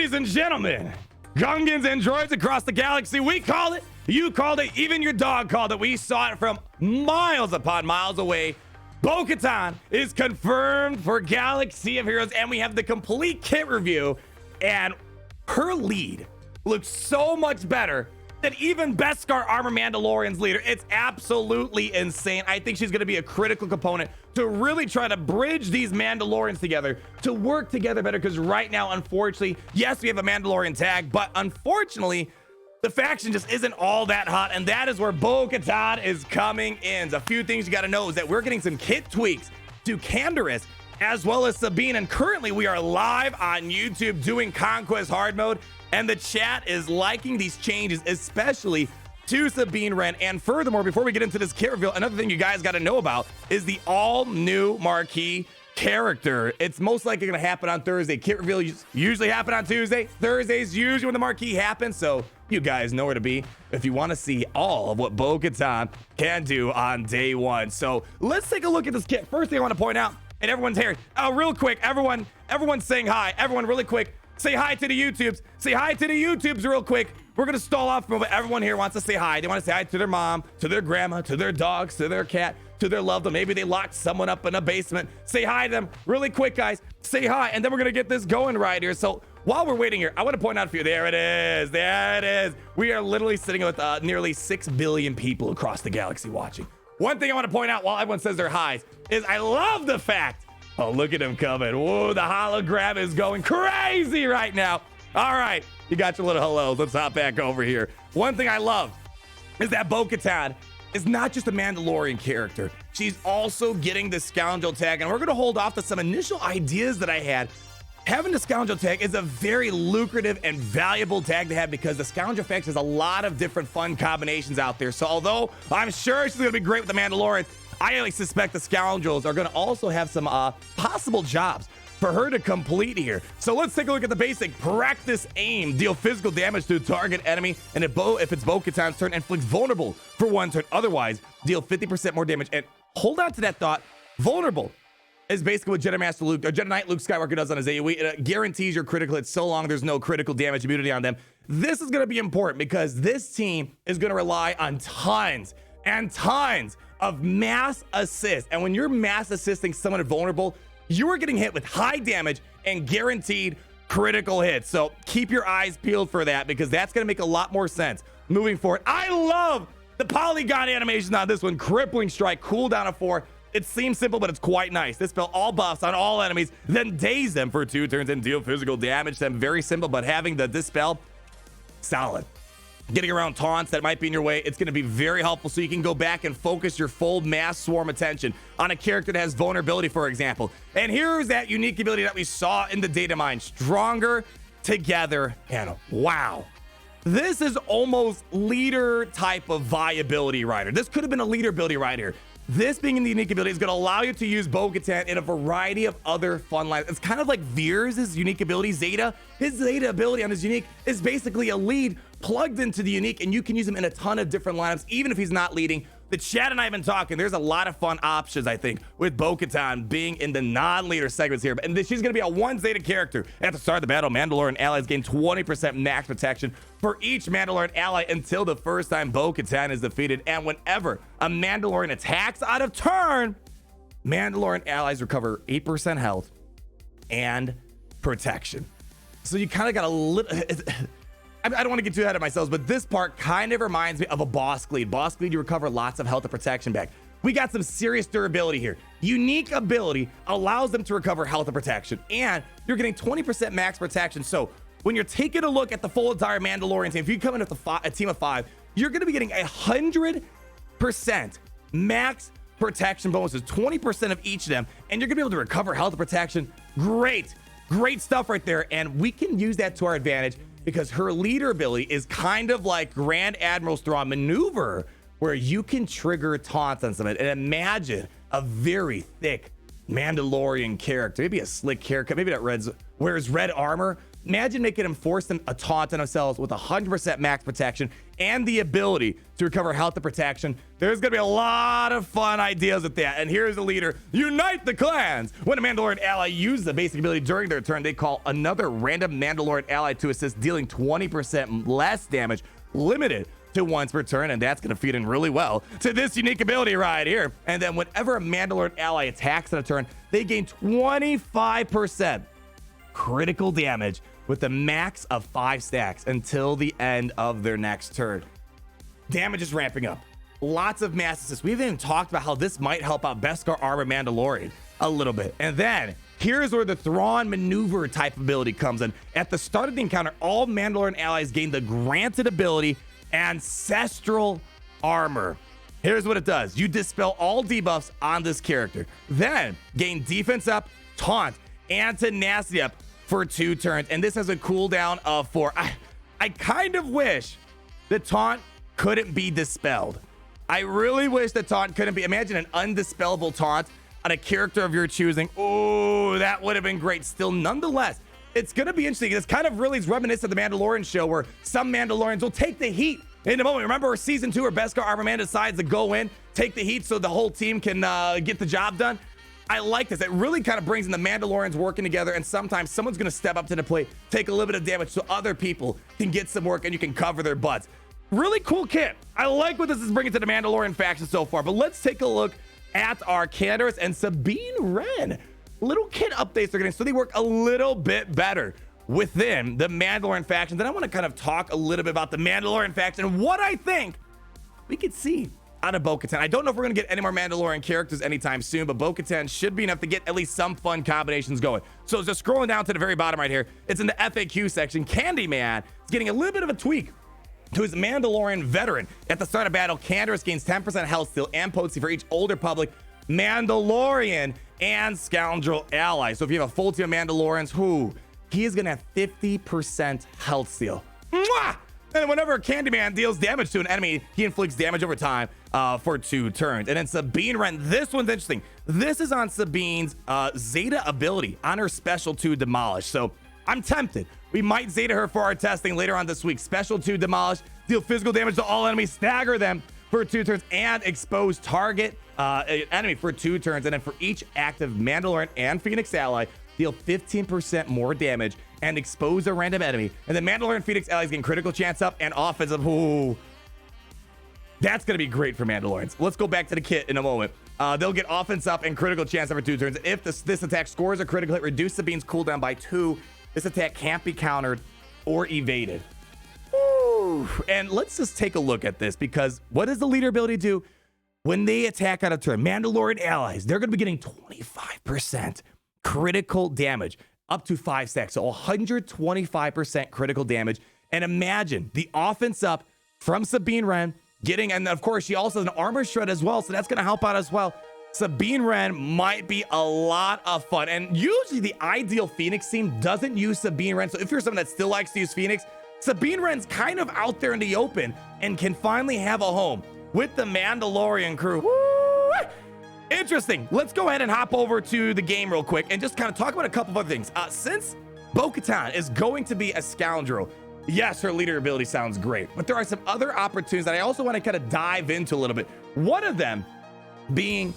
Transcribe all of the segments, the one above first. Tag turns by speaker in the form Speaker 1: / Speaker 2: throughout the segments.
Speaker 1: Ladies and gentlemen, Gungans and droids across the galaxy, we called it, you called it, even your dog called it. We saw it from miles upon miles away. BO-KATAN is confirmed for Galaxy of Heroes, and we have the complete kit review, and her lead looks so much better than even Beskar Armor Mandalorian's leader. It's absolutely insane. I think she's going to be a critical component to really try to bridge these Mandalorians together, to work together better, because right now, unfortunately, yes, we have a Mandalorian tag, but unfortunately, the faction just isn't all that hot, and that is where BO-KATAN is coming in. A few things you got to know is that we're getting some kit tweaks to Canderous as well as Sabine, and currently we are live on YouTube doing Conquest Hard Mode, and the chat is liking these changes, especially to Sabine Wren. And furthermore, before we get into this kit reveal, another thing you guys got to know about is the all-new marquee character. It's most likely going to happen on Thursday. Kit reveal usually happen on Tuesday. Thursday's usually when the marquee happens, so you guys know where to be if you want to see all of what BO-KATAN can do on day one. So let's take a look at this kit. First thing I want to point out, and everyone's here. Real quick, everyone's saying hi. Everyone, really quick, say hi to the YouTubes. Say hi to the YouTubes real quick. We're going to stall off for a moment. Everyone here wants to say hi. They want to say hi to their mom, to their grandma, to their dogs, to their cat, to their loved one. Maybe they locked someone up in a basement. Say hi to them really quick, guys. Say hi, and then we're going to get this going right here. So while we're waiting here, I want to point out for you, there it is. There it is. We are literally sitting with nearly 6 billion people across the galaxy watching. One thing I want to point out while everyone says their highs is I love the fact, oh, look at him coming. Whoa, the hologram is going crazy right now. All right, you got your little hellos. Let's hop back over here. One thing I love is that BO-KATAN is not just a Mandalorian character. She's also getting the Scoundrel tag, and we're going to hold off to some initial ideas that I had. Having the Scoundrel tag is a very lucrative and valuable tag to have because the Scoundrel faction has a lot of different fun combinations out there. So although I'm sure she's going to be great with the Mandalorian, I suspect the Scoundrels are going to also have some possible jobs for her to complete here. So let's take a look at the basic. Practice aim. Deal physical damage to a target enemy, and if it's BO-KATAN's turn, inflicts vulnerable for 1 turn. Otherwise, deal 50% more damage. And hold on to that thought. Vulnerable is basically what Jedi Master Luke, or Jedi Knight Luke Skywalker does on his AoE. It guarantees your critical hit so long there's no critical damage immunity on them. This is going to be important because this team is going to rely on tons and tons of mass assists. And when you're mass assisting someone vulnerable, you are getting hit with high damage and guaranteed critical hits. So keep your eyes peeled for that because that's going to make a lot more sense moving forward. I love the polygon animation on this one. Crippling Strike, cooldown of 4. It seems simple, but it's quite nice. This spell all buffs on all enemies, then daze them for 2 turns and deal physical damage to them. Very simple, but having the dispel, solid. Getting around taunts that might be in your way, it's going to be very helpful so you can go back and focus your full mass swarm attention on a character that has vulnerability, for example. And here's that unique ability that we saw in the data mine. Stronger together, and wow. This is almost leader type of viability rider. This could have been a leader ability rider. This being in the unique ability is going to allow you to use BO-KATAN in a variety of other fun lines. It's kind of like Veers' unique ability, Zeta. His Zeta ability on his unique is basically a lead plugged into the unique, and you can use him in a ton of different lineups, even if he's not leading. The chat and I have been talking. There's a lot of fun options, I think, with BO-KATAN being in the non-leader segments here. And she's going to be a 1 Zeta character. At the start of the battle, Mandalorian allies gain 20% max protection for each Mandalorian ally until the first time BO-KATAN is defeated. And whenever a Mandalorian attacks out of turn, Mandalorian allies recover 8% health and protection. So you kind of got a little... I don't want to get too ahead of myself, but this part kind of reminds me of a boss lead. Boss lead, you recover lots of health and protection back. We got some serious durability here. Unique ability allows them to recover health and protection, and you're getting 20% max protection. So when you're taking a look at the full entire Mandalorian team, if you come in with a team of 5, you're going to be getting 100% max protection bonuses, 20% of each of them, and you're going to be able to recover health and protection. Great stuff right there, and we can use that to our advantage because her leader ability is kind of like Grand Admiral Thrawn Maneuver, where you can trigger taunts on someone. And imagine a very thick Mandalorian character, maybe a slick haircut, maybe that wears red armor, Imagine making them force them a taunt on themselves with 100% max protection and the ability to recover health and protection. There's going to be a lot of fun ideas with that. And here's the leader. Unite the clans. When a Mandalorian ally uses a basic ability during their turn, they call another random Mandalorian ally to assist, dealing 20% less damage, limited to once per turn. And that's going to feed in really well to this unique ability right here. And then whenever a Mandalorian ally attacks in a turn, they gain 25% critical damage with a max of 5 stacks until the end of their next turn. Damage is ramping up. Lots of mass assists. We haven't even talked about how this might help out Beskar Armor Mandalorian a little bit. And then here's where the Thrawn maneuver type ability comes in. At the start of the encounter, all Mandalorian allies gain the granted ability Ancestral Armor. Here's what it does. You dispel all debuffs on this character. Then gain defense up, taunt, and tenacity up for 2 turns. And this has a cooldown of 4. I kind of wish the taunt couldn't be dispelled. I really wish the taunt couldn't be. Imagine an undispellable taunt on a character of your choosing. Oh, that would have been great. Still, nonetheless, it's going to be interesting. It's kind of really reminiscent of the Mandalorian show where some Mandalorians will take the heat in a moment. Remember season 2 where Beskar Armor Man decides to go in, take the heat so the whole team can get the job done? I like this. It really kind of brings in the Mandalorians working together, and sometimes someone's going to step up to the plate, take a little bit of damage so other people can get some work and you can cover their butts. Really cool kit. I like what this is bringing to the Mandalorian faction so far, but let's take a look at our Canderous and Sabine Wren. Little kit updates they're getting, so they work a little bit better within the Mandalorian faction. Then I want to kind of talk a little bit about the Mandalorian faction and what I think we could see out of Bo-KATAN. I don't know if we're going to get any more Mandalorian characters anytime soon, but Bo-KATAN should be enough to get at least some fun combinations going. So just scrolling down to the very bottom right here, it's in the FAQ section. Candyman is getting a little bit of a tweak to his Mandalorian veteran. At the start of battle, Canderous gains 10% health steal and potency for each Old Republic, Mandalorian, and Scoundrel ally. So if you have a full team of Mandalorians, he is going to have 50% health steal. Mwah! And whenever Candyman deals damage to an enemy, he inflicts damage over time for 2 turns. And then Sabine Wren, this one's interesting. This is on Sabine's Zeta ability on her special 2 Demolish. So I'm tempted. We might Zeta her for our testing later on this week. Special 2 Demolish, deal physical damage to all enemies, stagger them for 2 turns, and expose target enemy for 2 turns. And then for each active Mandalorian and Phoenix ally, deal 15% more damage and expose a random enemy. And the Mandalorian Phoenix allies gain critical chance up and offensive. Ooh, that's going to be great for Mandalorians. Let's go back to the kit in a moment. They'll get offense up and critical chance up for 2 turns. If this attack scores a critical hit, reduce Sabine's cooldown by 2. This attack can't be countered or evaded. Ooh. And let's just take a look at this, because what does the leader ability do? When they attack on a turn, Mandalorian allies, they're going to be getting 25% critical damage up to 5 stacks. So 125% critical damage. And imagine the offense up from Sabine Wren getting, and of course she also has an armor shred as well, so that's going to help out as well. Sabine Wren might be a lot of fun, and usually the ideal Phoenix team doesn't use Sabine Wren. So if you're someone that still likes to use Phoenix, Sabine Wren's kind of out there in the open and can finally have a home with the Mandalorian crew. Woo! Interesting. Let's go ahead and hop over to the game real quick and just kind of talk about a couple of other things. Since Bo-KATAN is going to be a scoundrel, yes, her leader ability sounds great, but there are some other opportunities that I also want to kind of dive into a little bit. One of them being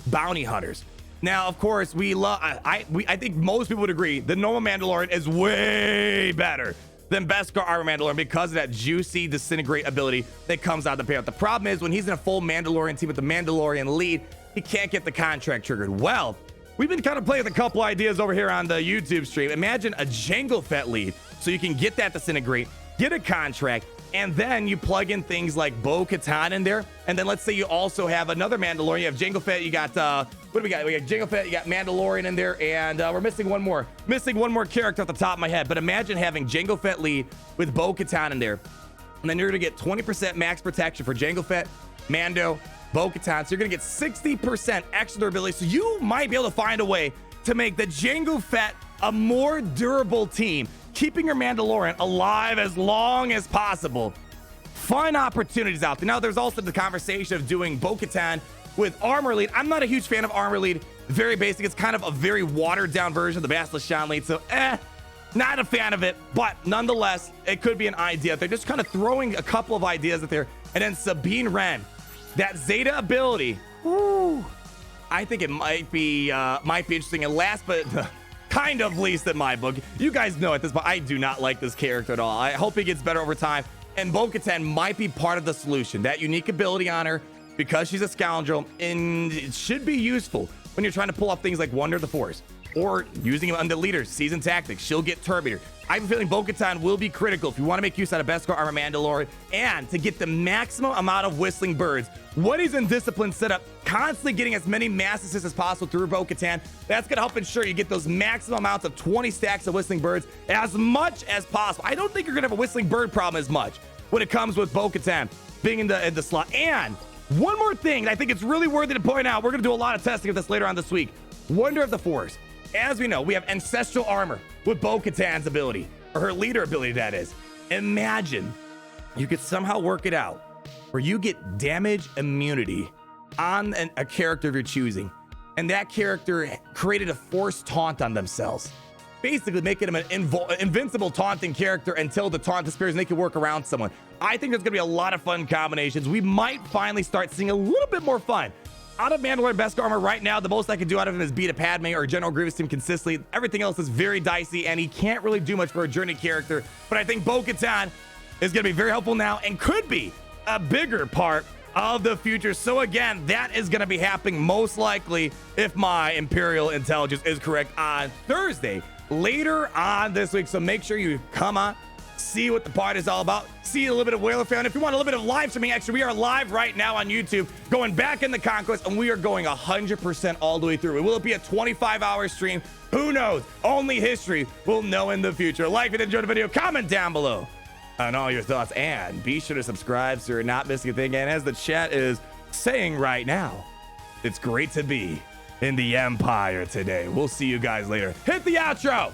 Speaker 1: bounty hunters. Now, of course, I think most people would agree the normal Mandalorian is way better than Beskar Armor Mandalorian because of that juicy disintegrate ability that comes out of the payout. The problem is when he's in a full Mandalorian team with the Mandalorian lead, he can't get the contract triggered. Well, we've been kind of playing with a couple ideas over here on the YouTube stream. Imagine a Jango Fett lead, so you can get that disintegrate, get a contract, and then you plug in things like Bo-KATAN in there. And then let's say you also have another Mandalorian. You have Jango Fett, you got, what do we got? We got Jango Fett, you got Mandalorian in there, and we're missing one more. Missing one more character off the top of my head. But imagine having Jango Fett lead with Bo-KATAN in there. And then you're gonna get 20% max protection for Jango Fett, Mando, Bo-KATAN. So you're gonna get 60% extra durability. So you might be able to find a way to make the Jango Fett a more durable team, keeping your Mandalorian alive as long as possible. Fun opportunities out there. Now, there's also the conversation of doing Bo-KATAN with Armor Lead. I'm not a huge fan of Armor Lead. Very basic. It's kind of a very watered down version of the Bastila Shan Lead. So, Not a fan of it, but nonetheless, it could be an idea. They're just kind of throwing a couple of ideas out there. And then Sabine Wren, that Zeta ability. Woo, I think it might be interesting. And last but kind of least in my book, you guys know at this point, I do not like this character at all. I hope he gets better over time. And BO-KATAN might be part of the solution. That unique ability on her, because she's a scoundrel, and it should be useful when you're trying to pull off things like Wonder of the Force, or using him under leaders, season tactics. She'll get Terminator. I have a feeling BO-KATAN will be critical if you want to make use out of Beskar Armor Mandalorian, and to get the maximum amount of whistling birds when he's in discipline setup, constantly getting as many mass assists as possible through BO-KATAN. That's going to help ensure you get those maximum amounts of 20 stacks of whistling birds as much as possible. I don't think you're going to have a whistling bird problem as much when it comes with BO-KATAN being in the slot. And one more thing, I think it's really worthy to point out. We're going to do a lot of testing of this later on this week. Wonder of the Force. As we know, we have ancestral armor with BO-KATAN's ability, or her leader ability, that is. Imagine you could somehow work it out where you get damage immunity on a character of your choosing, and that character created a force taunt on themselves, basically making them an invincible taunting character until the taunt disappears and they can work around someone. I think there's going to be a lot of fun combinations. We might finally start seeing a little bit more fun out of Mandalorian Beskar Armor right now. The most I can do out of him is beat a Padme or General Grievous team consistently. Everything else is very dicey, and he can't really do much for a journey character. But I think BO-KATAN is going to be very helpful now and could be a bigger part of the future. So again, that is going to be happening most likely, if my Imperial intelligence is correct, on Thursday, later on this week. So make sure you come on, see what the party is all about, see a little bit of Whaler Fan. If you want a little bit of live streaming action, we are live right now on YouTube, going back in the Conquest, and we are going 100% all the way through. Will it be a 25-hour stream? Who knows? Only history will know in the future. Like and enjoy the video, comment down below on all your thoughts, and be sure to subscribe so you're not missing a thing. And as the chat is saying right now, it's great to be in the Empire today. We'll see you guys later. Hit the outro.